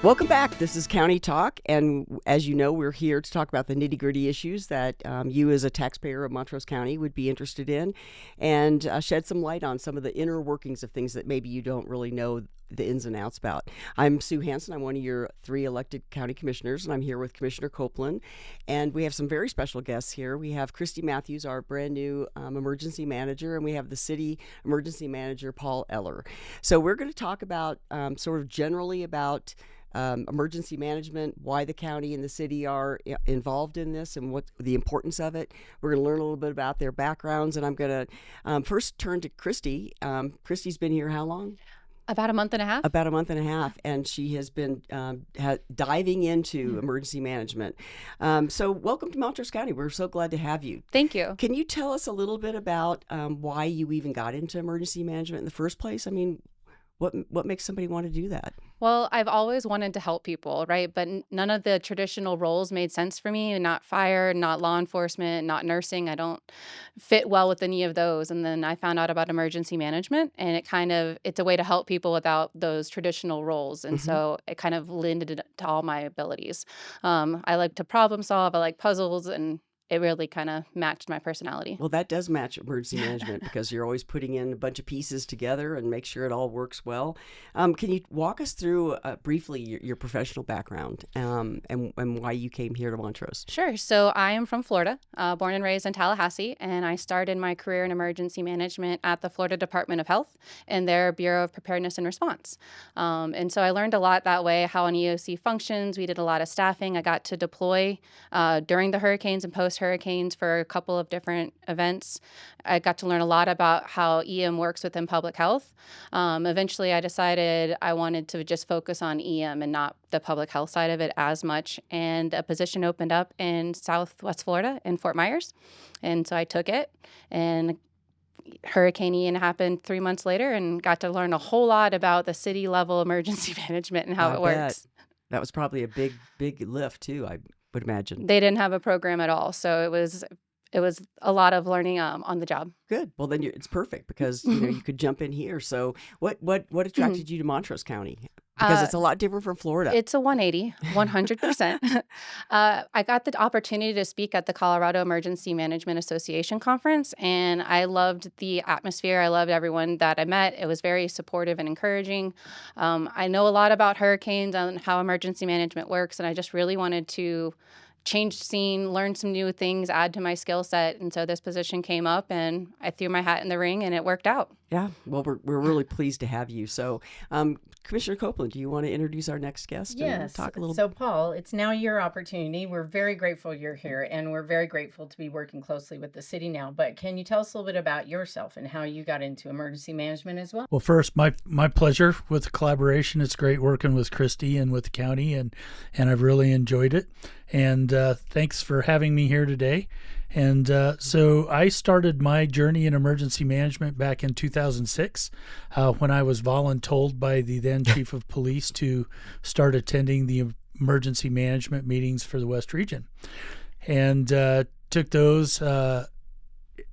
Welcome back. This is County Talk, and as you know, we're here to talk about the nitty-gritty issues that you as a taxpayer of Montrose County would be interested in, and shed some light on some of the inner workings of things that maybe you don't really know the ins and outs about. I'm Sue Hansen. I'm one of your 3 elected county commissioners, and I'm here with Commissioner Copeland, and we have some very special guests here. We have Kristy Mathews, our brand new emergency manager, and we have the city emergency manager, Paul Eller. So we're going to talk about sort of generally about emergency management, why the county and the city are involved in this and what the importance of it. We're going to learn a little bit about their backgrounds, and I'm going to first turn to Kristy. Kristy's been here how long? About a month and a half. About a month and a half, and she has been diving into emergency management. So welcome to Montrose County. We're so glad to have you. Thank you. Can you tell us a little bit about why you even got into emergency management in the first place? I mean, what makes somebody want to do that? Well, I've always wanted to help people, right? But none of the traditional roles made sense for me. Not fire, not law enforcement, not nursing. I don't fit well with any of those. And then I found out about emergency management, and it's a way to help people without those traditional roles. And so it kind of lended to all my abilities. I like to problem solve. I like puzzles, and it really kind of matched my personality. Well, that does match emergency management because you're always putting in a bunch of pieces together and make sure it all works well. Can you walk us through briefly your professional background and why you came here to Montrose? Sure. So I am from Florida, born and raised in Tallahassee, and I started my career in emergency management at the Florida Department of Health and their Bureau of Preparedness and Response. And so I learned a lot that way, how an EOC functions. We did a lot of staffing. I got to deploy during the hurricanes and post-hurricanes for a couple of different events. I got to learn a lot about how EM works within public health. Eventually, I decided I wanted to just focus on EM and not the public health side of it as much. And a position opened up in Southwest Florida in Fort Myers. And so I took it, and Hurricane Ian happened 3 months later, and got to learn a whole lot about the city level emergency management and how it works. That was probably a big lift too, I would imagine. They didn't have a program at all. So it was a lot of learning on the job. Good. Well, then it's perfect because you could jump in here. So what attracted you to Montrose County? Because it's a lot different from Florida. It's a 180, 100%. I got the opportunity to speak at the Colorado Emergency Management Association conference, and I loved the atmosphere. I loved everyone that I met. It was very supportive and encouraging. I know a lot about hurricanes and how emergency management works, and I just really wanted to change the scene, learn some new things, add to my skill set. And so this position came up, and I threw my hat in the ring, and it worked out. Yeah, well, we're really pleased to have you. So, Commissioner Copeland, do you want to introduce our next guest? Yes. And talk a little So, Paul, it's now your opportunity. We're very grateful you're here, and we're very grateful to be working closely with the city now. But can you tell us a little bit about yourself and how you got into emergency management as well? Well, first, my pleasure with the collaboration. It's great working with Kristy and with the county, and I've really enjoyed it. And thanks for having me here today. And so I started my journey in emergency management back in 2006 when I was voluntold by the then chief of police to start attending the emergency management meetings for the West Region. And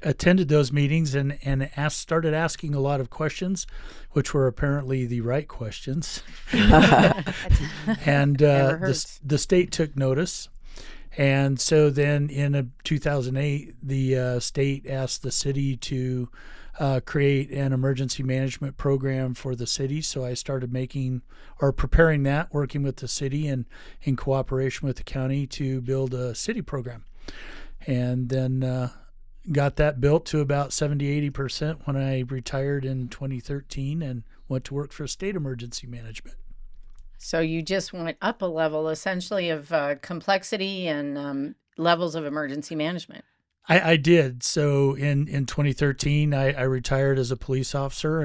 attended those meetings and started asking a lot of questions, which were apparently the right questions. And the state took notice. And so then in 2008, the state asked the city to create an emergency management program for the city. So I started preparing that, working with the city and in cooperation with the county to build a city program. And then got that built to about 70-80% when I retired in 2013 and went to work for state emergency management. So you just went up a level, essentially, of complexity and levels of emergency management. I did. So in 2013, I retired as a police officer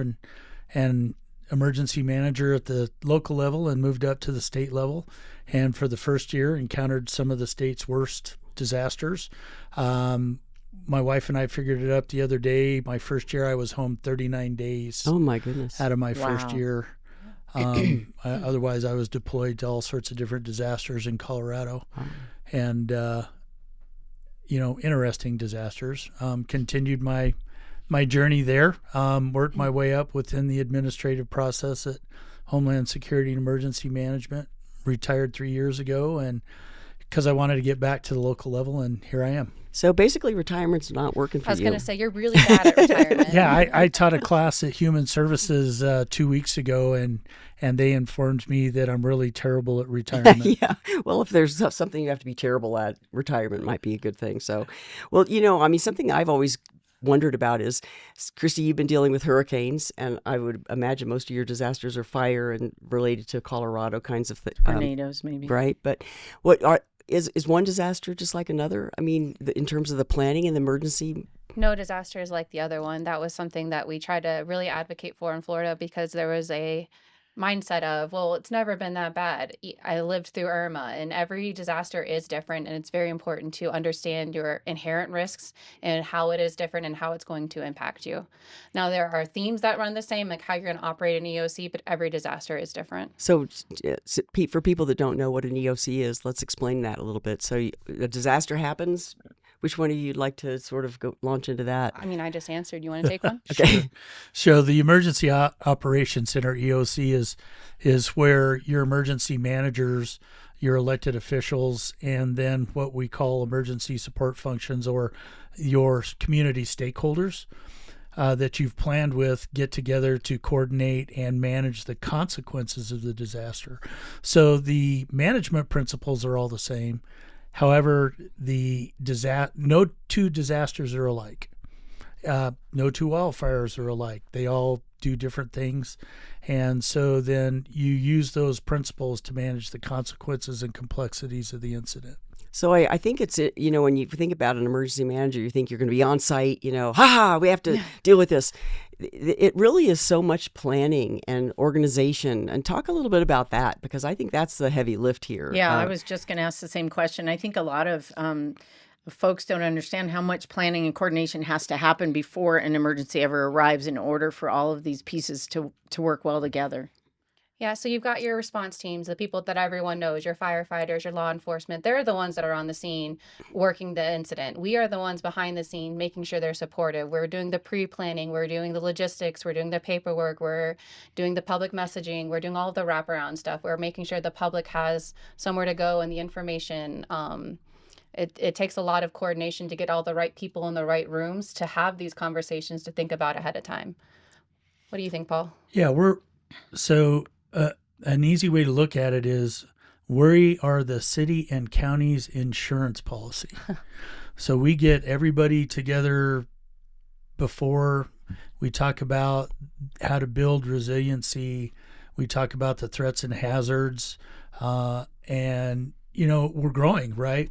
and emergency manager at the local level and moved up to the state level. And for the first year, encountered some of the state's worst disasters. My wife and I figured it up the other day. My first year, I was home 39 days. Oh, my goodness. Out of my first year. Otherwise, I was deployed to all sorts of different disasters in Colorado, and interesting disasters. Continued my journey there. Worked my way up within the administrative process at Homeland Security and Emergency Management. retired 3 years ago, and because I wanted to get back to the local level, and here I am. So basically, retirement's not working for you. I was going to say, you're really bad at retirement. Yeah, I taught a class at Human Services 2 weeks ago, and they informed me that I'm really terrible at retirement. Yeah. Well, if there's something you have to be terrible at, retirement might be a good thing. So, well, I mean, something I've always wondered about is, Kristy, you've been dealing with hurricanes, and I would imagine most of your disasters are fire and related to Colorado kinds of things. Tornadoes, maybe. Right. But is one disaster just like another? I mean, in terms of the planning and the emergency? No disaster is like the other one. That was something that we tried to really advocate for in Florida, because there was a mindset of, well, it's never been that bad. I lived through Irma, and every disaster is different, and it's very important to understand your inherent risks and how it is different and how it's going to impact you. Now, there are themes that run the same, like how you're going to operate an EOC, but every disaster is different. So, Pete, for people that don't know what an EOC is, let's explain that a little bit. So, a disaster happens. Which one of you'd like to sort of launch into that? I mean, I just answered. You want to take one? Okay. So the Emergency Operations Center, EOC, is where your emergency managers, your elected officials, and then what we call emergency support functions, or your community stakeholders that you've planned with, get together to coordinate and manage the consequences of the disaster. So the management principles are all the same. However, no two disasters are alike. No two wildfires are alike. They all do different things. And so then you use those principles to manage the consequences and complexities of the incident. So I think it's, when you think about an emergency manager, you think you're going to be on site, we have to deal with this. It really is so much planning and organization. And talk a little bit about that, because I think that's the heavy lift here. Yeah, I was just going to ask the same question. I think a lot of folks don't understand how much planning and coordination has to happen before an emergency ever arrives in order for all of these pieces to work well together. Yeah, so you've got your response teams, the people that everyone knows, your firefighters, your law enforcement. They're the ones that are on the scene working the incident. We are the ones behind the scene making sure they're supportive. We're doing the pre-planning, we're doing the logistics, we're doing the paperwork, we're doing the public messaging, we're doing all of the wraparound stuff. We're making sure the public has somewhere to go and the information. It takes a lot of coordination to get all the right people in the right rooms to have these conversations to think about ahead of time. What do you think, Paul? Yeah, an easy way to look at it is, we are the city and county's insurance policy. So we get everybody together before we talk about how to build resiliency. We talk about the threats and hazards, and we're growing, right?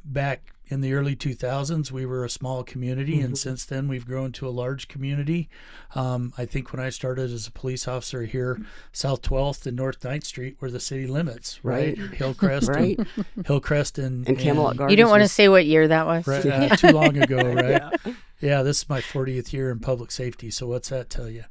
Back in the early 2000s, we were a small community, and since then we've grown to a large community. I think when I started as a police officer here, South 12th and North 9th Street were the city limits, right? Hillcrest, right. Hillcrest and Camelot Gardens. You don't want to say what year that was? Right, too long ago, right? Yeah, this is my 40th year in public safety, so what's that tell you?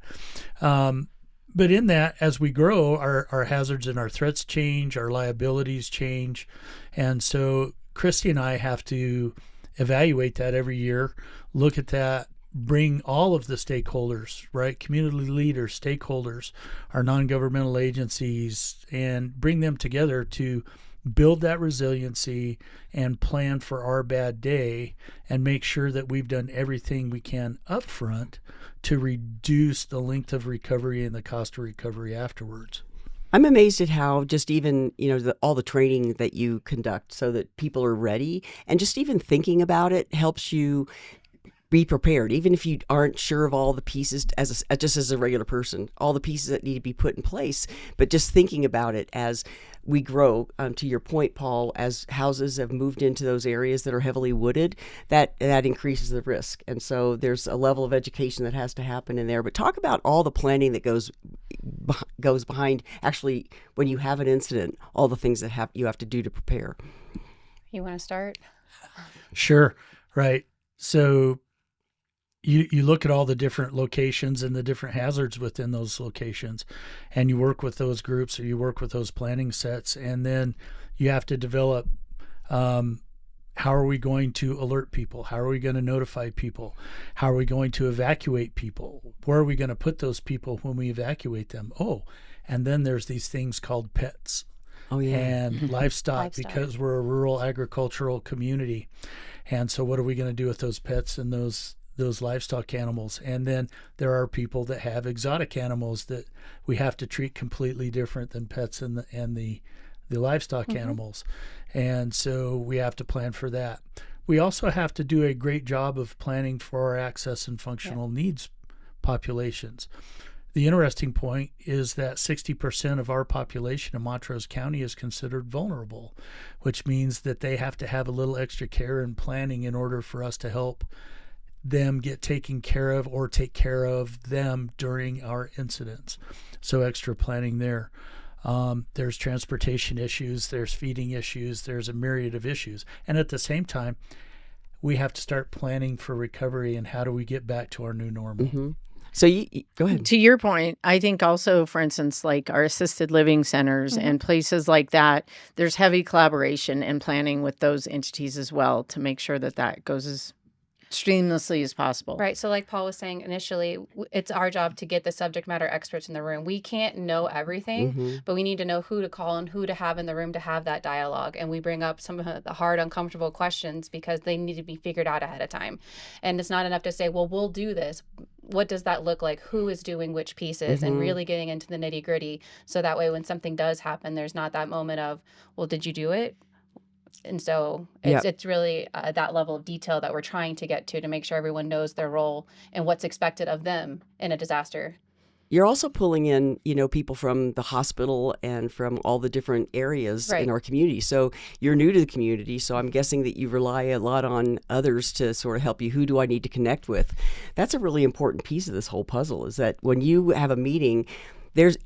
But in that, as we grow, our hazards and our threats change, our liabilities change, and so Kristy and I have to evaluate that every year, look at that, bring all of the stakeholders, right? Community leaders, stakeholders, our non-governmental agencies, and bring them together to build that resiliency and plan for our bad day, and make sure that we've done everything we can up front to reduce the length of recovery and the cost of recovery afterwards. I'm amazed at how just even, all the training that you conduct so that people are ready, and just even thinking about it helps you be prepared, even if you aren't sure of all the pieces just as a regular person, all the pieces that need to be put in place. But just thinking about it as we grow, to your point, Paul, as houses have moved into those areas that are heavily wooded, that increases the risk. And so there's a level of education that has to happen in there. But talk about all the planning that goes behind, actually, when you have an incident, all the things that you have to do to prepare. You want to start? Sure. Right. So you look at all the different locations and the different hazards within those locations, and you work with those groups, or you work with those planning sets, and then you have to develop how are we going to alert people? How are we going to notify people? How are we going to evacuate people? Where are we going to put those people when we evacuate them? Oh, and then there's these things called pets. and livestock, Livestock. because we're a rural agricultural community. And so what are we going to do with those pets and those livestock animals? And then there are people that have exotic animals that we have to treat completely different than pets and the livestock animals. And so we have to plan for that. We also have to do a great job of planning for our access and functional needs populations. The interesting point is that 60% of our population in Montrose County is considered vulnerable, which means that they have to have a little extra care and planning in order for us to help them get taken care of or take care of them during our incidents. So extra planning there. There's transportation issues, there's feeding issues, there's a myriad of issues. And at the same time, we have to start planning for recovery and how do we get back to our new normal. So you go ahead. To your point, I think also, for instance, like our assisted living centers and places like that, there's heavy collaboration and planning with those entities as well to make sure that that goes as seamlessly as possible. Right. So like Paul was saying initially, it's our job to get the subject matter experts in the room. We can't know everything, but we need to know who to call and who to have in the room to have that dialogue. And we bring up some of the hard, uncomfortable questions because they need to be figured out ahead of time. And it's not enough to say, well, we'll do this. What does that look like? Who is doing which pieces? And really getting into the nitty gritty. So that way, when something does happen, there's not that moment of, well, did you do it? And so it's really that level of detail that we're trying to get to make sure everyone knows their role and what's expected of them in a disaster. You're also pulling in, people from the hospital and from all the different areas in our community. So you're new to the community, so I'm guessing that you rely a lot on others to sort of help you. Who do I need to connect with? That's a really important piece of this whole puzzle, is that when you have a meeting,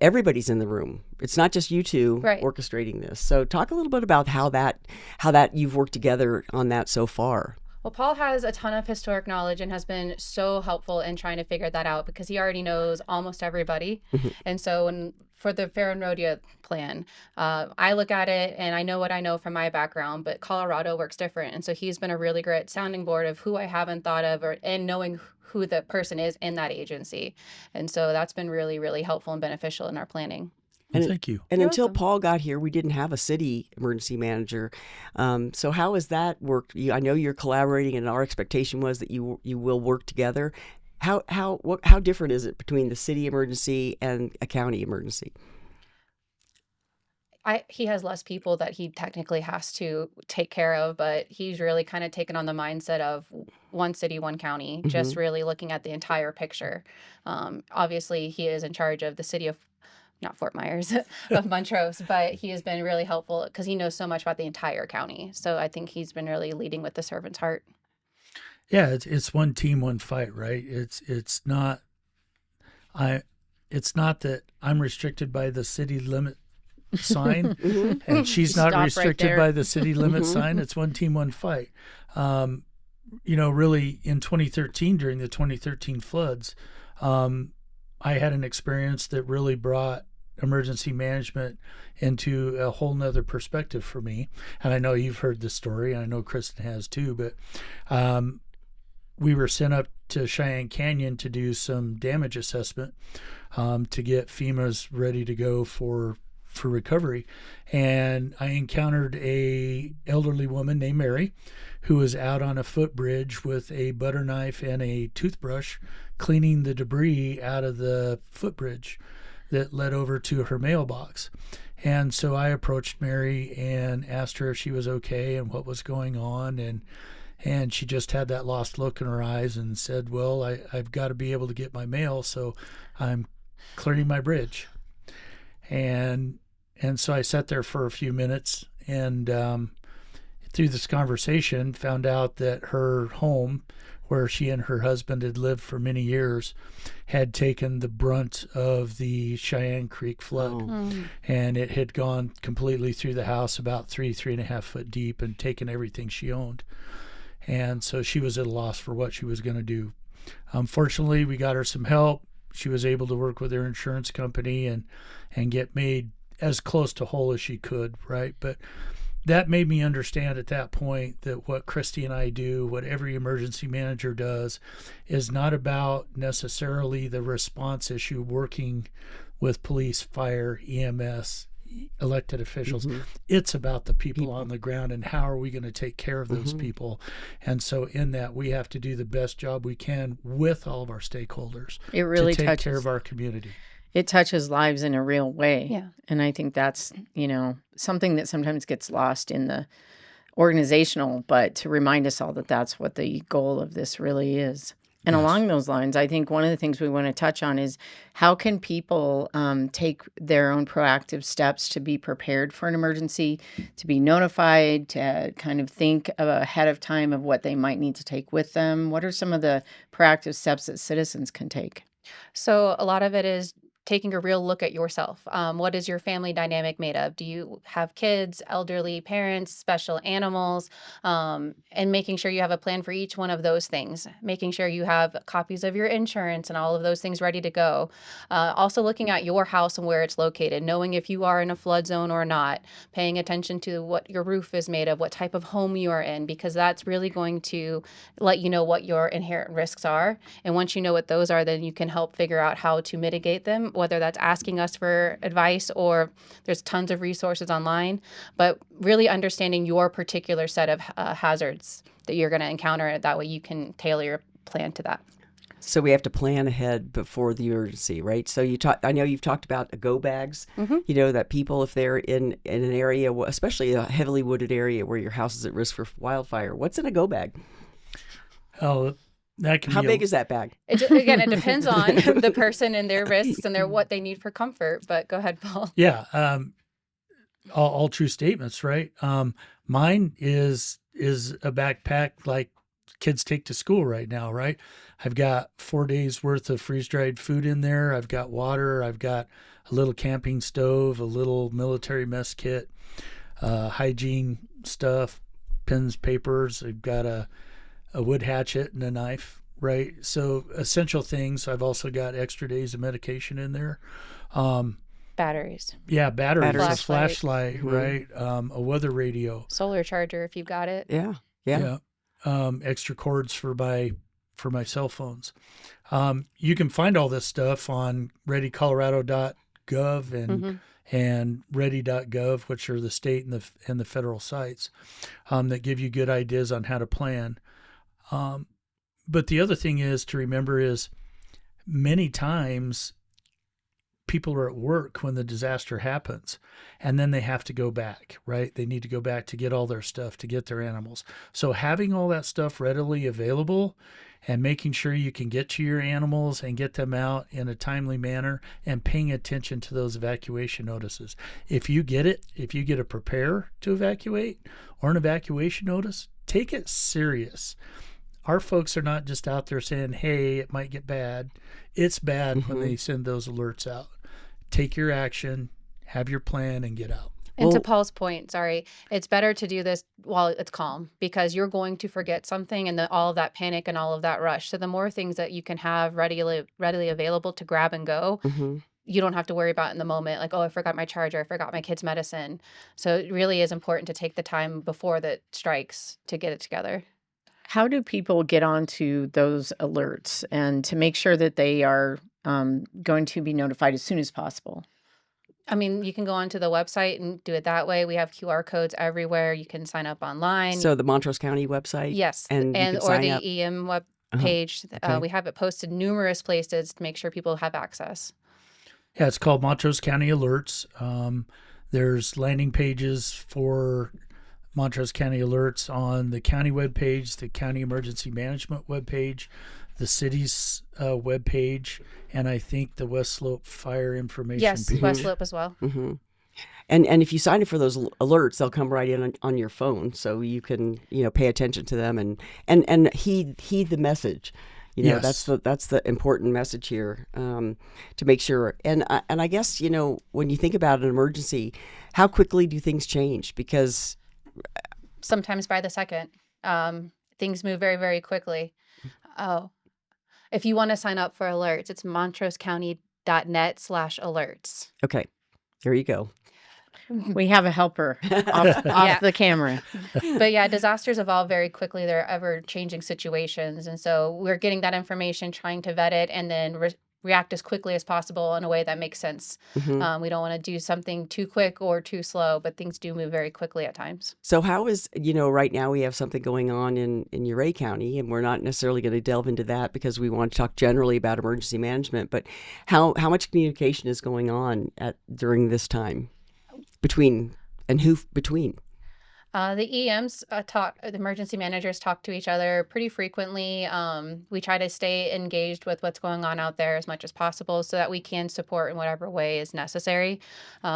everybody's in the room. It's not just you two orchestrating this. So talk a little bit about how that you've worked together on that so far. Well, Paul has a ton of historic knowledge and has been so helpful in trying to figure that out because he already knows almost everybody. And so for the Fair and Rodeo plan, I look at it and I know what I know from my background, but Colorado works different. And so he's been a really great sounding board of who I haven't thought of and knowing who the person is in that agency. And so that's been really, really helpful and beneficial in our planning. Thank you. And You're until welcome. Paul got here, we didn't have a city emergency manager. So how has that worked? I know you're collaborating, and our expectation was that you will work together. How different is it between the city emergency and a county emergency? He has less people that he technically has to take care of, but he's really kind of taken on the mindset of one city, one county, just really looking at the entire picture. Obviously, he is in charge of the city of, not Fort Myers, of Montrose, but he has been really helpful because he knows so much about the entire county. So I think he's been really leading with the servant's heart. Yeah, it's one team, one fight, right? It's not that I'm restricted by the city limit sign and she's not restricted by the city limit sign. It's one team, one fight. Really in 2013, during the 2013 floods, I had an experience that really brought emergency management into a whole nother perspective for me. And I know you've heard this story, and I know Kristin has too, but we were sent up to Cheyenne Canyon to do some damage assessment to get FEMA's ready to go for recovery. And I encountered a elderly woman named Mary who was out on a footbridge with a butter knife and a toothbrush cleaning the debris out of the footbridge that led over to her mailbox. And so I approached Mary and asked her if she was okay and what was going on. And she just had that lost look in her eyes and said, well, I've got to be able to get my mail, so I'm clearing my bridge. And so I sat there for a few minutes and through this conversation found out that her home, where she and her husband had lived for many years, had taken the brunt of the Cheyenne Creek flood. And it had gone completely through the house about 3.5 foot deep and taken everything she owned. And so she was at a loss for what she was going to do. Fortunately, we got her some help. She was able to work with her insurance company and get made as close to whole as she could, right? But that made me understand at that point that what Kristy and I do, what every emergency manager does, is not about necessarily the response issue, working with police, fire, EMS, elected officials. It's about the people on the ground and how are we going to take care of those people. And so in that, we have to do the best job we can with all of our stakeholders It really to take touches care of our community. It touches lives in a real way. Yeah. And I think that's, something that sometimes gets lost in the organizational, but to remind us all that that's what the goal of this really is. And along those lines, I think one of the things we want to touch on is how can people take their own proactive steps to be prepared for an emergency, to be notified, to kind of think ahead of time of what they might need to take with them. What are some of the proactive steps that citizens can take? So a lot of it is taking a real look at yourself. What is your family dynamic made of? Do you have kids, elderly parents, special animals, and making sure you have a plan for each one of those things, making sure you have copies of your insurance and all of those things ready to go. Also looking at your house and where it's located, knowing if you are in a flood zone or not, paying attention to what your roof is made of, what type of home you are in, because that's really going to let you know what your inherent risks are. And once you know what those are, then you can help figure out how to mitigate them, whether that's asking us for advice or there's tons of resources online, but really understanding your particular set of hazards that you're going to encounter. That way you can tailor your plan to that. So we have to plan ahead before the emergency, right? So I know you've talked about go bags, that people, if they're in an area, especially a heavily wooded area where your house is at risk for wildfire, what's in a go bag? Oh, that can How be big is that bag? It depends on the person and their risks and what they need for comfort. But go ahead, Paul. Yeah. All true statements, right? Mine is a backpack like kids take to school right now, right? I've got 4 days worth of freeze-dried food in there. I've got water. I've got a little camping stove, a little military mess kit, hygiene stuff, pens, papers. I've got a wood hatchet and a knife, right? So essential things. I've also got extra days of medication in there. Batteries. Yeah, batteries, a Flashlight. flashlight, right? A weather radio. Solar charger if you've got it. Yeah. Extra cords for my cell phones. You can find all this stuff on readycolorado.gov and ready.gov, which are the state and the federal sites that give you good ideas on how to plan. But the other thing is to remember is many times people are at work when the disaster happens and then they have to go back, right? They need to go back to get all their stuff, to get their animals. So having all that stuff readily available and making sure you can get to your animals and get them out in a timely manner and paying attention to those evacuation notices. If you get a prepare to evacuate or an evacuation notice, take it serious. Our folks are not just out there saying, hey, it might get bad. It's bad when they send those alerts out. Take your action, have your plan, and get out. And to Paul's point, it's better to do this while it's calm because you're going to forget something and all of that panic and all of that rush. So the more things that you can have readily available to grab and go, you don't have to worry about in the moment, like, oh, I forgot my charger, I forgot my kid's medicine. So it really is important to take the time before that strikes to get it together. How do people get onto those alerts and to make sure that they are going to be notified as soon as possible? I mean, you can go onto the website and do it that way. We have QR codes everywhere. You can sign up online. So the Montrose County website? Yes. And or the EM web page. Okay. We have it posted numerous places to make sure people have access. Yeah, it's called Montrose County Alerts. There's landing pages for Montrose County Alerts on the county webpage, the county emergency management webpage, the city's webpage, and I think the West Slope fire information page. West Slope as well. And if you sign up for those alerts, they'll come right in on your phone, so you can pay attention to them and heed the message. Yes. That's the important message here, to make sure. And I guess when you think about an emergency, how quickly do things change? Because sometimes by the second, things move very, very quickly. Oh, if you want to sign up for alerts, it's montrosecounty.net/alerts. Okay, there you go. We have a helper off the camera. But yeah, disasters evolve very quickly. They're ever-changing situations. And so we're getting that information, trying to vet it, and then react as quickly as possible in a way that makes sense. We don't want to do something too quick or too slow, but things do move very quickly at times. So how is, right now we have something going on in Uray County, and we're not necessarily going to delve into that because we want to talk generally about emergency management, but how much communication is going on during this time between? The EMs the emergency managers talk to each other pretty frequently. We try to stay engaged with what's going on out there as much as possible so that we can support in whatever way is necessary.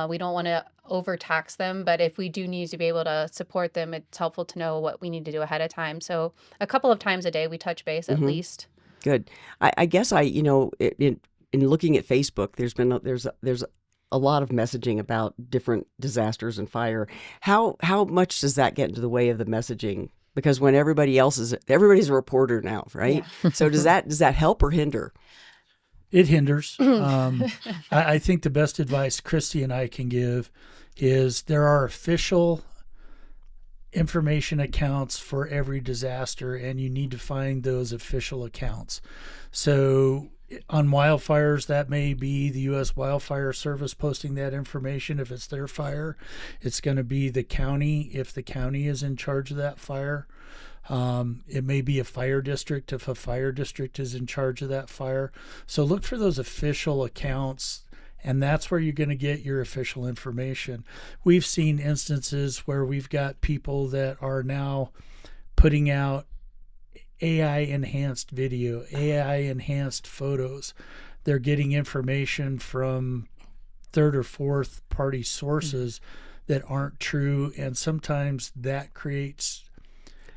We don't want to overtax them, but if we do need to be able to support them, it's helpful to know what we need to do ahead of time. So a couple of times a day we touch base at least. Good. I guess in looking at Facebook, there's a lot of messaging about different disasters and fire. How much does that get into the way of the messaging? Because when everybody's a reporter now, right? Yeah. So does that help or hinder? It hinders. I think the best advice Kristy and I can give is there are official information accounts for every disaster, and you need to find those official accounts. So on wildfires, that may be the U.S. Wildfire Service posting that information. If it's their fire, it's going to be the county if the county is in charge of that fire. It may be a fire district if a fire district is in charge of that fire. So look for those official accounts, and that's where you're going to get your official information. We've seen instances where we've got people that are now putting out AI-enhanced video, AI-enhanced photos. They're getting information from third or fourth party sources that aren't true, and sometimes that creates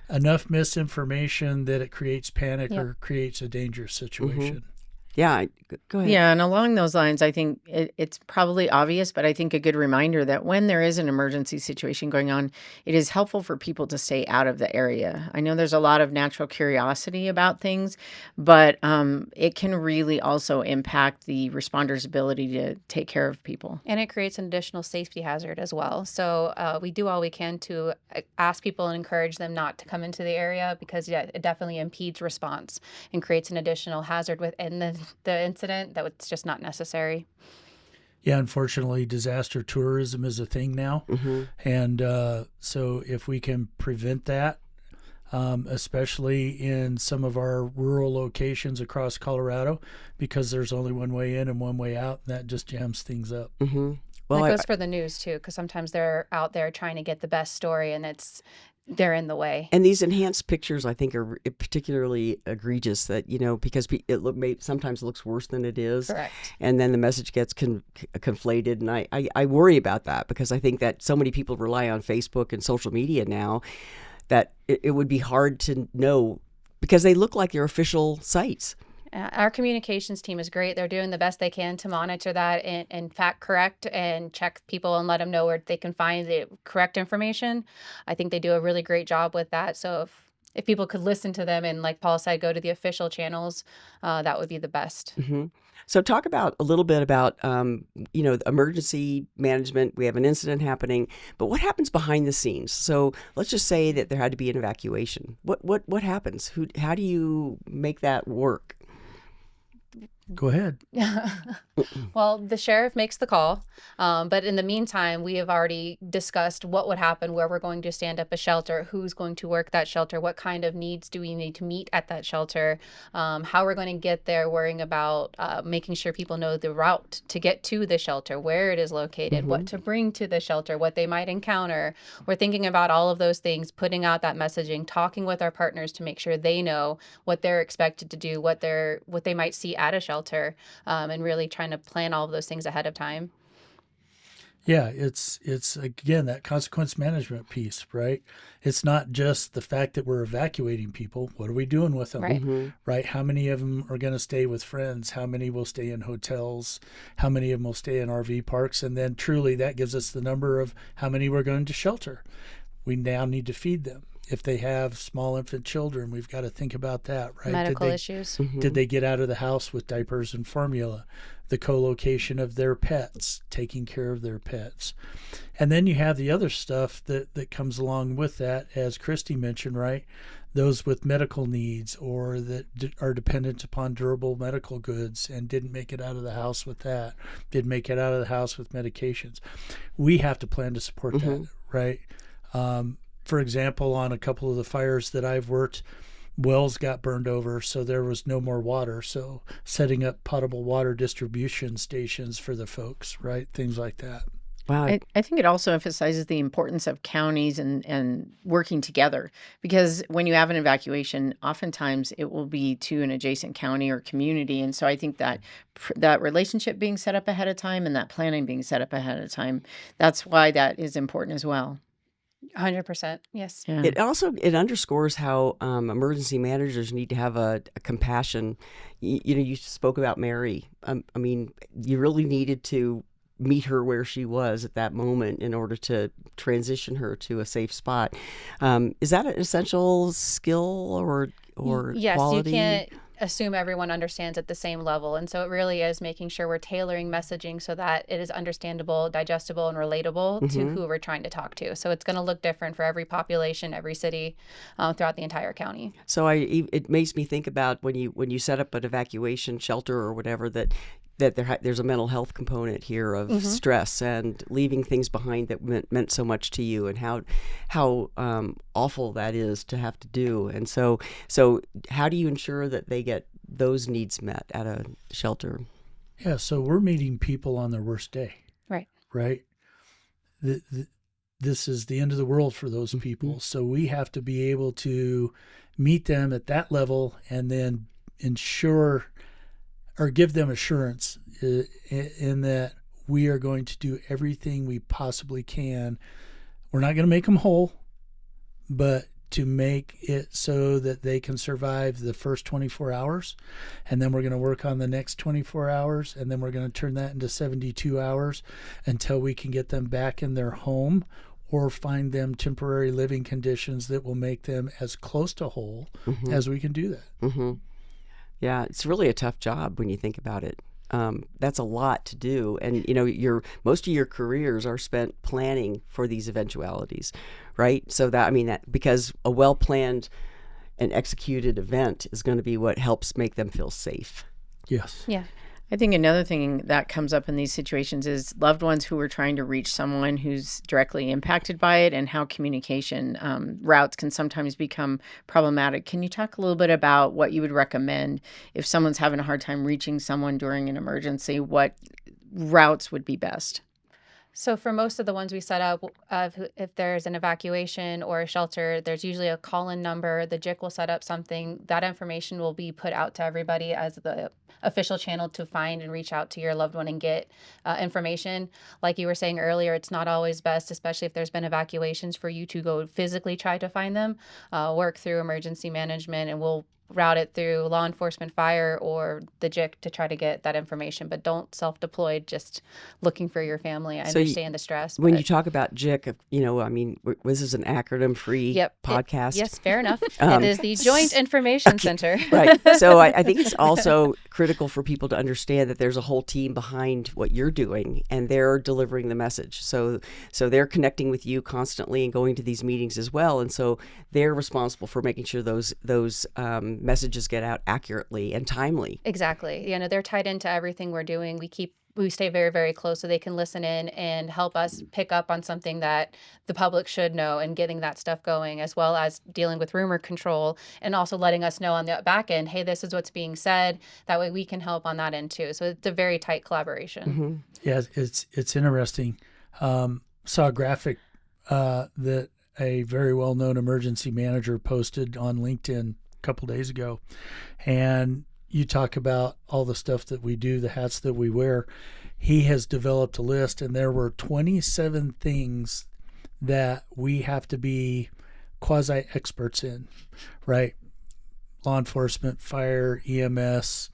enough misinformation that it creates panic or creates a dangerous situation. Yeah, go ahead. Yeah, and along those lines, I think it's probably obvious, but I think a good reminder that when there is an emergency situation going on, it is helpful for people to stay out of the area. I know there's a lot of natural curiosity about things, but it can really also impact the responders' ability to take care of people. And it creates an additional safety hazard as well. So we do all we can to ask people and encourage them not to come into the area because, it definitely impedes response and creates an additional hazard within the incident that it's just not necessary. Yeah, unfortunately, disaster tourism is a thing now. And so if we can prevent that, especially in some of our rural locations across Colorado, because there's only one way in and one way out, and that just jams things up. Well, that goes for the news, too, because sometimes they're out there trying to get the best story, and they're in the way. And these enhanced pictures, I think, are particularly egregious that, because sometimes it looks worse than it is. Correct. And then the message gets conflated. And I worry about that because I think that so many people rely on Facebook and social media now that it would be hard to know because they look like they're official sites. Our communications team is great. They're doing the best they can to monitor that and fact correct and check people and let them know where they can find the correct information. I think they do a really great job with that. So if people could listen to them and, like Paul said, go to the official channels, that would be the best. So talk a little bit about, emergency management. We have an incident happening, but what happens behind the scenes? So let's just say that there had to be an evacuation. What happens? How do you make that work? Go ahead. Well, the sheriff makes the call, but in the meantime, we have already discussed what would happen, where we're going to stand up a shelter, who's going to work that shelter, what kind of needs do we need to meet at that shelter, how we're going to get there, worrying about making sure people know the route to get to the shelter, where it is located, what to bring to the shelter, what they might encounter. We're thinking about all of those things, putting out that messaging, talking with our partners to make sure they know what they're expected to do, what they might see at a shelter, and really trying to plan all of those things ahead of time. Yeah, it's again that consequence management piece, right? It's not just the fact that we're evacuating people. What are we doing with them? Right. Right? How many of them are going to stay with friends? How many will stay in hotels? How many of them will stay in RV parks? And then truly that gives us the number of how many we're going to shelter. We now need to feed them. If they have small infant children, we've got to think about that, right? Medical issues. Did they get out of the house with diapers and formula? The co-location of their pets, taking care of their pets. And then you have the other stuff that comes along with that, as Kristy mentioned, right? those with medical needs or that are dependent upon durable medical goods and didn't make it out of the house with that, didn't make it out of the house with medications. We have to plan to support that, right? For example, on a couple of the fires that I've worked, wells got burned over, so there was no more water. So setting up potable water distribution stations for the folks, right? Things like that. Wow. I think it also emphasizes the importance of counties and working together, because when you have an evacuation, oftentimes it will be to an adjacent county or community. And so I think that that relationship being set up ahead of time and that planning being set up ahead of time, that's why that is important as well. 100%. Yes. Yeah. It underscores how emergency managers need to have a compassion. You spoke about Mary. I mean, you really needed to meet her where she was at that moment in order to transition her to a safe spot. Is that an essential skill or yes, quality? You can't assume everyone understands at the same level. And so it really is making sure we're tailoring messaging so that it is understandable, digestible, and relatable to who we're trying to talk to. So it's going to look different for every population, every city throughout the entire county. So it makes me think about when you set up an evacuation shelter or whatever, that there's a mental health component here of stress and leaving things behind that meant so much to you, and how awful that is to have to do. And so how do you ensure that they get those needs met at a shelter? Yeah, so we're meeting people on their worst day. Right? This is the end of the world for those people. So we have to be able to meet them at that level and then ensure or give them assurance in that we are going to do everything we possibly can. We're not going to make them whole, but to make it so that they can survive the first 24 hours. And then we're going to work on the next 24 hours. And then we're going to turn that into 72 hours until we can get them back in their home or find them temporary living conditions that will make them as close to whole as we can do that. Yeah, it's really a tough job when you think about it. That's a lot to do, and most of your careers are spent planning for these eventualities, right? So that because a well-planned and executed event is going to be what helps make them feel safe. Yes. Yeah. I think another thing that comes up in these situations is loved ones who are trying to reach someone who's directly impacted by it, and how communication routes can sometimes become problematic. Can you talk a little bit about what you would recommend if someone's having a hard time reaching someone during an emergency? What routes would be best? So for most of the ones we set up, if there's an evacuation or a shelter, there's usually a call-in number. The JIC will set up something. That information will be put out to everybody as the official channel to find and reach out to your loved one and get information. Like you were saying earlier, it's not always best, especially if there's been evacuations, for you to go physically try to find them. Work through emergency management, and we'll route it through law enforcement, fire, or the JIC to try to get that information. But don't self-deploy just looking for your family. I understand the stress. When you talk about JIC, this is an acronym-free podcast. Yes, fair enough. It is the Joint Information Center. Right. So I think it's also critical for people to understand that there's a whole team behind what you're doing, and they're delivering the message. So they're connecting with you constantly and going to these meetings as well. And so they're responsible for making sure those messages get out accurately and timely. Exactly. They're tied into everything we're doing. We stay very, very close so they can listen in and help us pick up on something that the public should know, and getting that stuff going, as well as dealing with rumor control, and also letting us know on the back end, hey, this is what's being said. That way we can help on that end too. So it's a very tight collaboration. Yeah, it's interesting. Saw a graphic that a very well-known emergency manager posted on LinkedIn couple days ago, and you talk about all the stuff that we do, the hats that we wear. He has developed a list, and there were 27 things that we have to be quasi experts in, right? Law enforcement, fire, EMS,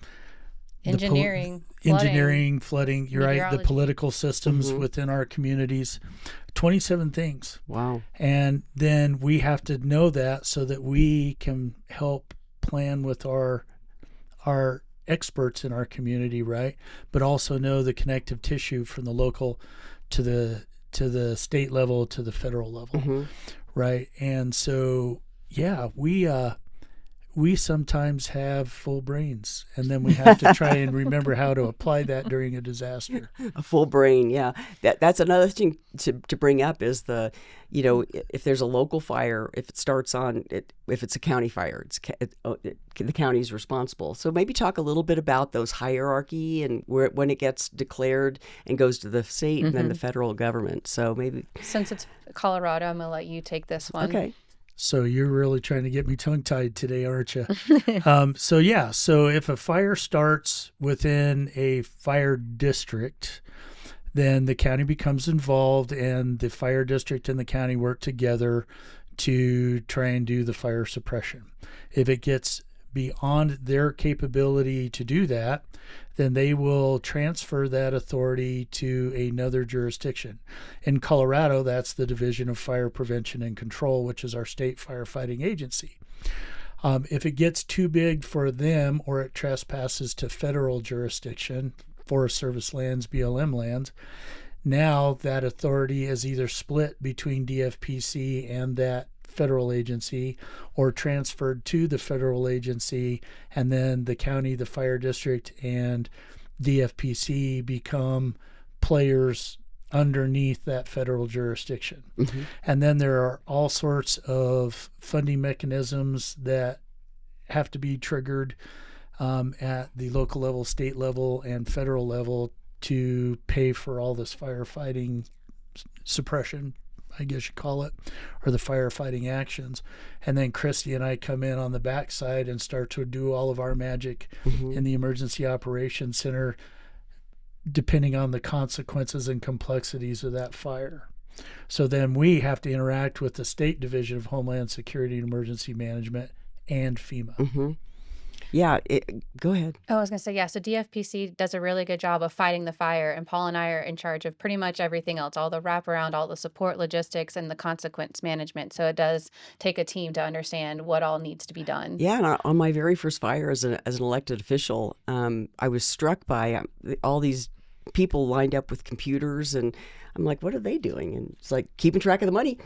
engineering, flooding, you're right, the political systems within our communities. 27 things. Wow. And then we have to know that so that we can help plan with our experts in our community, right? But also know the connective tissue from the local to the state level to the federal level, right? And so yeah, we sometimes have full brains, and then we have to try and remember how to apply that during a disaster. A full brain, yeah. That's another thing to bring up is if there's a local fire, if it starts on it, if it's a county fire, the county's responsible. So maybe talk a little bit about those hierarchy and when it gets declared and goes to the state and then the federal government. So maybe Since it's Colorado, I'm gonna let you take this one. okay. So you're really trying to get me tongue-tied today, aren't you? So if a fire starts within a fire district, then the county becomes involved, and the fire district and the county work together to try and do the fire suppression. If it gets beyond their capability to do that, then they will transfer that authority to another jurisdiction. In Colorado, that's the Division of Fire Prevention and Control, which is our state firefighting agency. If it gets too big for them or it trespasses to federal jurisdiction, Forest Service lands, BLM lands, now that authority is either split between DFPC and that federal agency or transferred to the federal agency, and then the county, the fire district, and DFPC become players underneath that federal jurisdiction. And then there are all sorts of funding mechanisms that have to be triggered at the local level, state level, and federal level to pay for all this firefighting suppression, I guess you call it, or the firefighting actions. And then Kristy and I come in on the backside and start to do all of our magic in the Emergency Operations Center, depending on the consequences and complexities of that fire. So then we have to interact with the State Division of Homeland Security and Emergency Management and FEMA. Yeah, go ahead. Oh, I was going to say, yeah, so DFPC does a really good job of fighting the fire, and Paul and I are in charge of pretty much everything else, all the wraparound, all the support logistics, and the consequence management. So it does take a team to understand what all needs to be done. Yeah, and on my very first fire as an elected official, I was struck by all these people lined up with computers, and I'm like, what are they doing? And it's like keeping track of the money.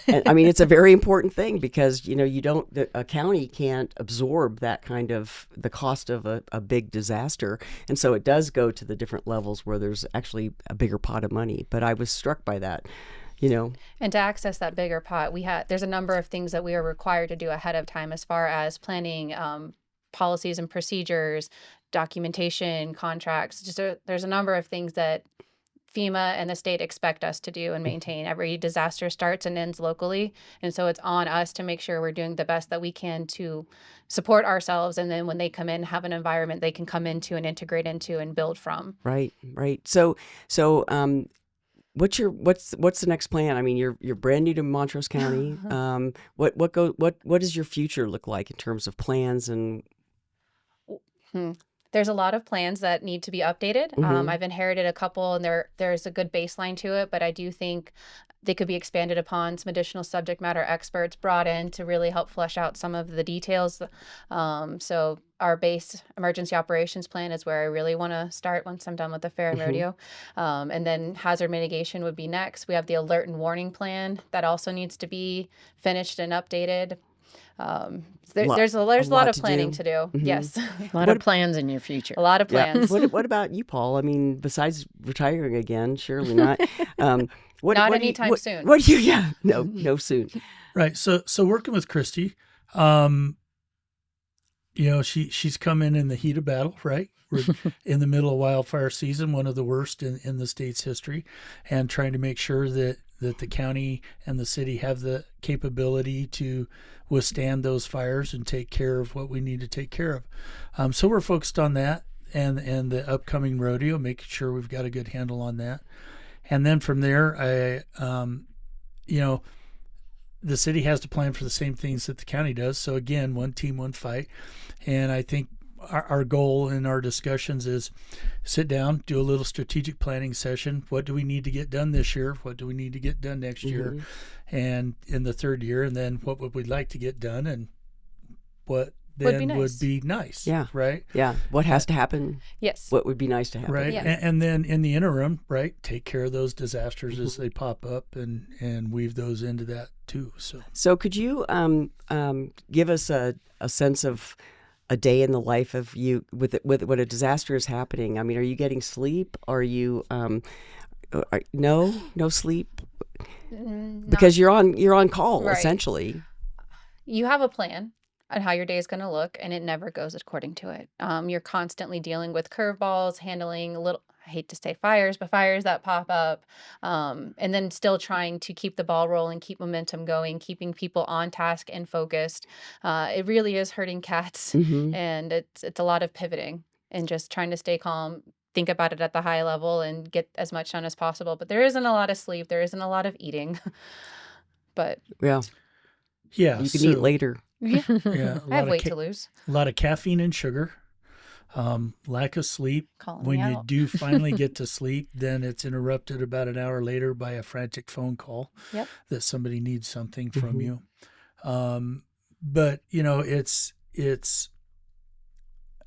And, I mean, it's a very important thing because, a county can't absorb that kind of the cost of a big disaster. And so it does go to the different levels where there's actually a bigger pot of money. But I was struck by that, And to access that bigger pot, there's a number of things that we are required to do ahead of time as far as planning policies and procedures, documentation, contracts. There's a number of things that FEMA and the state expect us to do and maintain. Every disaster starts and ends locally. And so it's on us to make sure we're doing the best that we can to support ourselves. And then when they come in, have an environment they can come into and integrate into and build from. Right. So what's the next plan? I mean, you're brand new to Montrose County. What does your future look like in terms of plans and? There's a lot of plans that need to be updated. I've inherited a couple, and there's a good baseline to it, but I do think they could be expanded upon, some additional subject matter experts brought in to really help flesh out some of the details. So our base emergency operations plan is where I really want to start once I'm done with the fair and rodeo. And then hazard mitigation would be next. We have the alert and warning plan that also needs to be finished and updated. There's a lot of planning to do. Yes. A lot of plans in your future. A lot of plans. What about you, Paul? I mean, besides retiring again, surely not. Not anytime soon. What do you? Yeah, no soon. Right. So working with Kristy, she's come in the heat of battle, right? We're in the middle of wildfire season, one of the worst in the state's history, and trying to make sure that the county and the city have the capability to withstand those fires and take care of what we need to take care of. So we're focused on that and the upcoming rodeo, making sure we've got a good handle on that. And then from there, the city has to plan for the same things that the county does. So again, one team, one fight. And I think our goal in our discussions is sit down, do a little strategic planning session. What do we need to get done this year? What do we need to get done next year? And in the third year? And then what would we like to get done? And what then would be nice. Yeah. Right? Yeah. What has to happen? Yes. What would be nice to happen? Right. Yeah. And then in the interim, right, take care of those disasters as they pop up and weave those into too. So could you give us a sense of a day in the life of you with when a disaster is happening? I mean, are you getting sleep? Are you no sleep? Because you're on call, Right. essentially. You have a plan on how your day is going to look, and it never goes according to it. You're constantly dealing with curveballs, handling I hate to say fires, but fires that pop up, and then still trying to keep the ball rolling, keep momentum going, keeping people on task and focused. It really is hurting cats, Mm-hmm. and it's a lot of pivoting and just trying to stay calm. Think about it at the high level and get as much done as possible. But there isn't a lot of sleep. There isn't a lot of eating. But Yeah, Yeah, you can eat later. yeah, yeah, I have weight to lose. a lot of caffeine and sugar, lack of sleep. Calling When me you out. do finally get to sleep, then it's interrupted about an hour later by a frantic phone call Yep. that somebody needs something from Mhm. you. But it's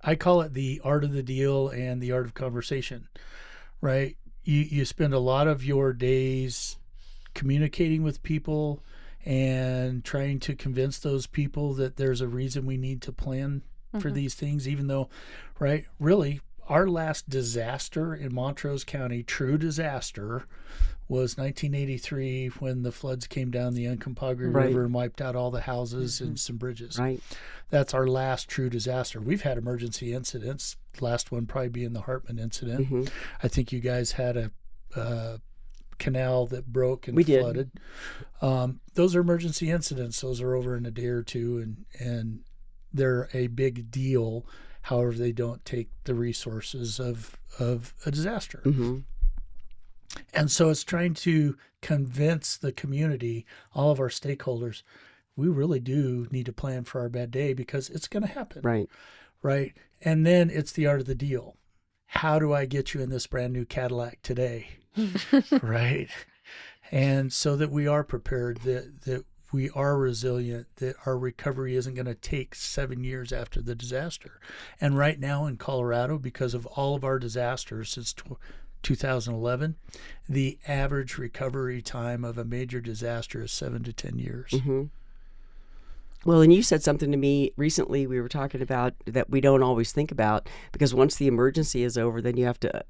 I call it the art of the deal and the art of conversation, right? You spend a lot of your days communicating with people and trying to convince those people that there's a reason we need to plan for Mhm. these things, even though, right, really, our last disaster in Montrose County, true disaster, was 1983 when the floods came down the Uncompahgre Right. River and wiped out all the houses and some bridges. Right. That's our last true disaster. We've had emergency incidents. Last one probably being the Hartman incident. Mm-hmm. I think you guys had a canal that broke and We did. flooded. Those are emergency incidents. Those are over in a day or two, and they're a big deal. However, they don't take the resources of a disaster. Mm-hmm. And so it's trying to convince the community, all of our stakeholders, we really do need to plan for our bad day because it's going to happen. Right. Right. And then it's the art of the deal. How do I get you in this brand new Cadillac today? Right. And so that we are prepared, that we are resilient, that our recovery isn't going to take 7 years after the disaster. And right now in Colorado, because of all of our disasters since 2011, the average recovery time of a major disaster is 7 to 10 years. Mm-hmm. Well, and you said something to me recently. We were talking about that we don't always think about, because once the emergency is over, then you have to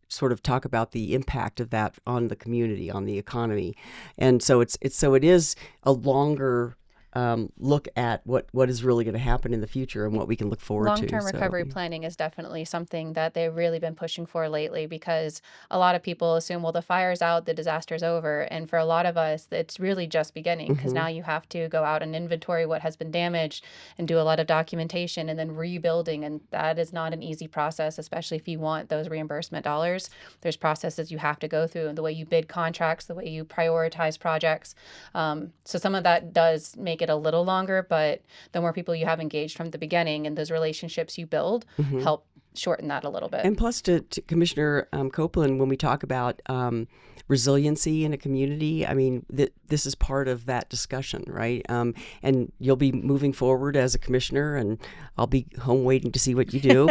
sort of talk about the impact of that on the community, on the economy, and so it is a longer look at what is really going to happen in the future and what we can look forward to. Long-term recovery planning is definitely something that they've really been pushing for lately, because a lot of people assume, well, the fire's out, the disaster's over. And for a lot of us, it's really just beginning, because now you have to go out and inventory what has been damaged and do a lot of documentation and then rebuilding. And that is not an easy process, especially if you want those reimbursement dollars. There's processes you have to go through, and the way you bid contracts, the way you prioritize projects. So some of that does make it a little longer, but the more people you have engaged from the beginning and those relationships you build help shorten that a little bit. And plus, to Commissioner Copeland, when we talk about resiliency in a community, I mean, this is part of that discussion, right? And you'll be moving forward as a commissioner, and I'll be home waiting to see what you do.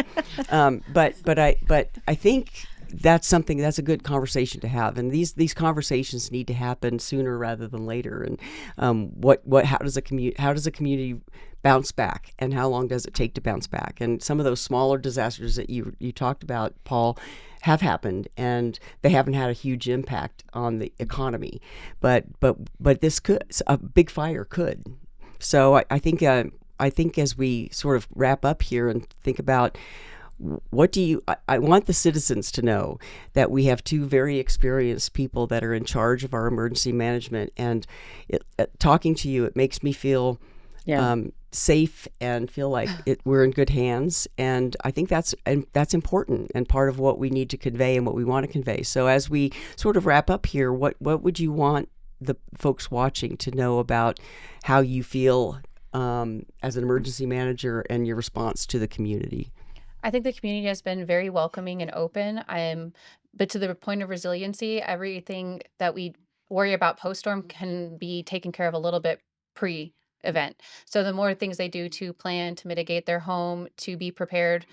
But I think that's a good conversation to have, and these conversations need to happen sooner rather than later. And how does a community bounce back, and how long does it take to bounce back? And some of those smaller disasters that you talked about, Paul, have happened, and they haven't had a huge impact on the economy, but a big fire could. So I think as we sort of wrap up here and think about, I want the citizens to know that we have two very experienced people that are in charge of our emergency management, and talking to you, it makes me feel safe and feel like we're in good hands. And I think that's important and part of what we need to convey and what we want to convey. So as we sort of wrap up here, what would you want the folks watching to know about how you feel as an emergency manager and your response to the community? I think the community has been very welcoming and open. But to the point of resiliency, everything that we worry about post-storm can be taken care of a little bit pre-event. So the more things they do to plan, to mitigate their home, to be prepared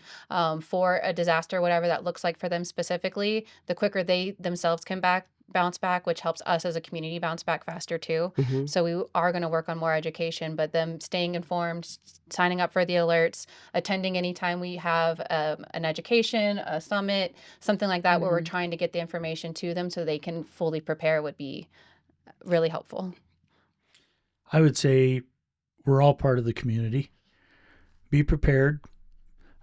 for a disaster, whatever that looks like for them specifically, the quicker they themselves come back, bounce back, which helps us as a community bounce back faster too. Mm-hmm. So we are going to work on more education, but them staying informed, signing up for the alerts, attending anytime we have an education, a summit, something like that, where we're trying to get the information to them so they can fully prepare would be really helpful. I would say we're all part of the community. Be prepared.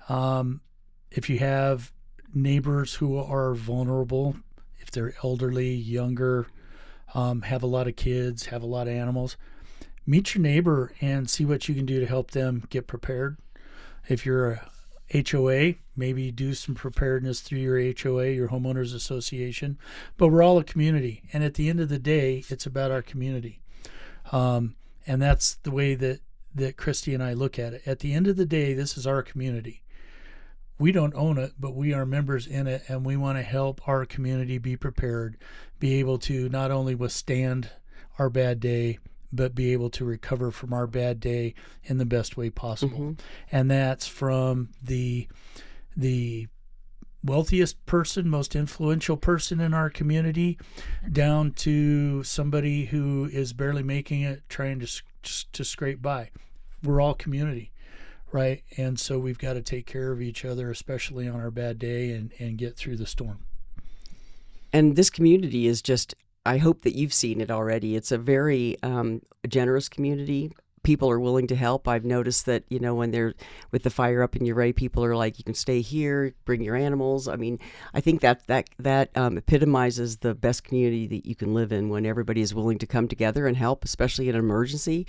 If you have neighbors who are vulnerable, if they're elderly, younger, have a lot of kids, have a lot of animals, meet your neighbor and see what you can do to help them get prepared. If you're a HOA, maybe do some preparedness through your HOA, your homeowners association. But we're all a community, and at the end of the day, it's about our community. And that's the way that Kristy and I look at it. At the end of the day, this is our community. We don't own it, but we are members in it, and we want to help our community be prepared, be able to not only withstand our bad day, but be able to recover from our bad day in the best way possible. Mm-hmm. And that's from the wealthiest person, most influential person in our community, down to somebody who is barely making it, trying to scrape by. We're all community, right? And so we've got to take care of each other, especially on our bad day, and get through the storm. And this community is just, I hope that you've seen it already. It's a very generous community. People are willing to help. I've noticed that, when they're with the fire up and you're ready, people are like, you can stay here, bring your animals. I mean, I think that epitomizes the best community that you can live in, when everybody is willing to come together and help, especially in an emergency.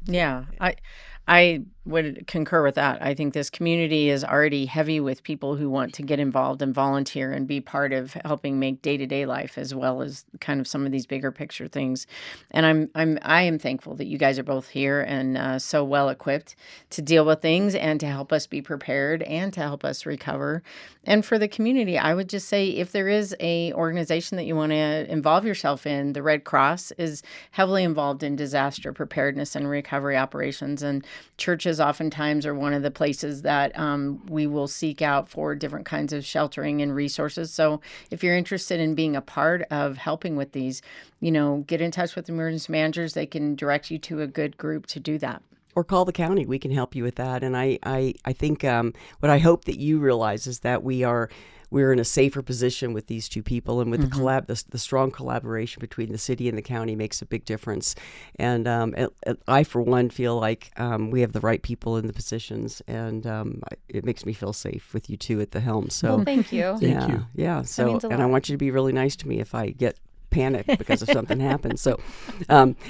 Yeah, I would concur with that. I think this community is already heavy with people who want to get involved and volunteer and be part of helping make day-to-day life, as well as kind of some of these bigger picture things. And I am thankful that you guys are both here and so well equipped to deal with things and to help us be prepared and to help us recover. And for the community, I would just say, if there is a organization that you want to involve yourself in, the Red Cross is heavily involved in disaster preparedness and recovery operations, and churches oftentimes are one of the places that we will seek out for different kinds of sheltering and resources. So if you're interested in being a part of helping with these, get in touch with emergency managers. They can direct you to a good group to do that. Or call the county. We can help you with that. And I think what I hope that you realize is that we're in a safer position with these two people, and with the strong collaboration between the city and the county makes a big difference. And I, for one, feel like we have the right people in the positions, and it makes me feel safe with you two at the helm. So well, thank you. Yeah, Thank you. yeah. That So, means a and I lot. want you to be really nice to me if I get panic because of something happens. So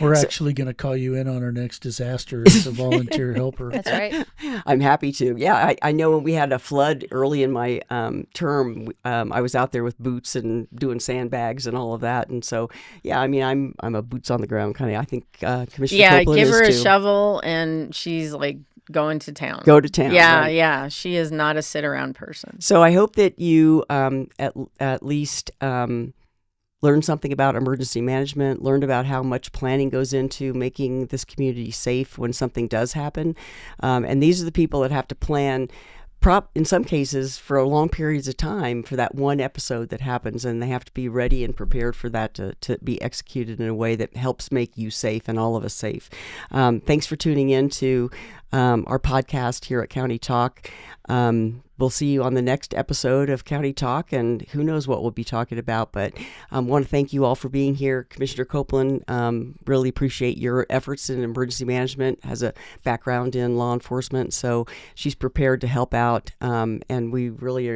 We're actually going to call you in on our next disaster as a volunteer helper. That's right. I'm happy to. Yeah, I know when we had a flood early in my term, I was out there with boots and doing sandbags and all of that. And so, yeah, I mean, I'm a boots on the ground kind of. I think Commissioner Copeland give is her a too. shovel and she's like going to town. Go to town. Yeah, right? yeah. She is not a sit around person. So I hope that you at least learned something about emergency management, learned about how much planning goes into making this community safe when something does happen. And these are the people that have to plan, in some cases, for long periods of time for that one episode that happens, and they have to be ready and prepared for that to be executed in a way that helps make you safe and all of us safe. Thanks for tuning in to our podcast here at County Talk. We'll see you on the next episode of County Talk, and who knows what we'll be talking about. But I want to thank you all for being here. Commissioner Copeland, really appreciate your efforts in emergency management, has a background in law enforcement, so she's prepared to help out, and we really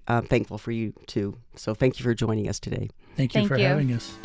are thankful for you too. So thank you for joining us today. Thank you Thank for you. having us.